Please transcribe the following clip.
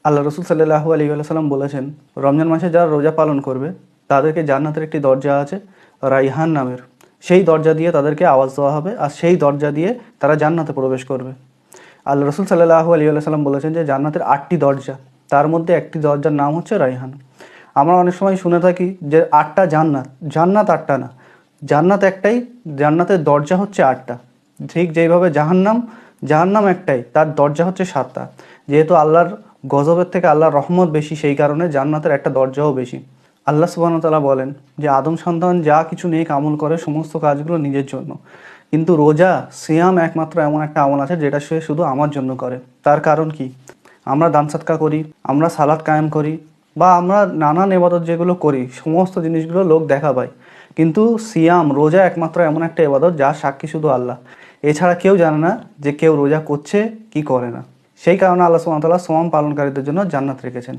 আল্লাহ রসুল সাল্লাল্লাহু আলাইহি ওয়াসাল্লাম বলেছেন, রমজান মাসে যারা রোজা পালন করবে তাদেরকে জান্নাতের একটি দরজা আছে রাইহান নামের, সেই দরজা দিয়ে তাদেরকে আওয়াজ দেওয়া হবে আর সেই দরজা দিয়ে তারা জান্নাতে প্রবেশ করবে। আল্লাহ রসুল সাল্লাল্লাহু আলাইহি ওয়াসাল্লাম বলেছেন যে জান্নাতের 8টি দরজা, তার মধ্যে একটি দরজার নাম হচ্ছে রাইহান। আমরা অনেক সময় শুনে থাকি যে 8টা জান্নাত, জান্নাত 8টা না, জান্নাত একটাই, জান্নাতের দরজা হচ্ছে 8টা। ঠিক যেইভাবে জাহান্নাম একটাই, তার দরজা হচ্ছে 7টা। যেহেতু আল্লাহর গজবের থেকে আল্লাহর রহমত বেশি, সেই কারণে জান্নাতের একটা দরজাও বেশি। আল্লাহ সুবহানাহু ওয়া তাআলা বলেন যে আদম সন্তান যা কিছু নেক আমল করে সমস্ত কাজগুলো নিজের জন্য, কিন্তু রোজা সিয়াম একমাত্র এমন একটা আমল আছে যেটা সে শুধু আমার জন্য করে। তার কারণ কি? আমরা দান সদকা করি, আমরা সালাত কায়েম করি, বা আমরা নানান ইবাদত যেগুলো করি সমস্ত জিনিসগুলো লোক দেখা পায়, কিন্তু সিয়াম রোজা একমাত্র এমন একটা ইবাদত যার সাক্ষী শুধু আল্লাহ। এছাড়া কেউ জানে না যে কেউ রোজা করছে কি করে না। সেই কারণে আল্লাহ সুবহানাহু ওয়া তাআলা সিয়াম পালনকারীদের জন্য জান্নাত রেখেছেন।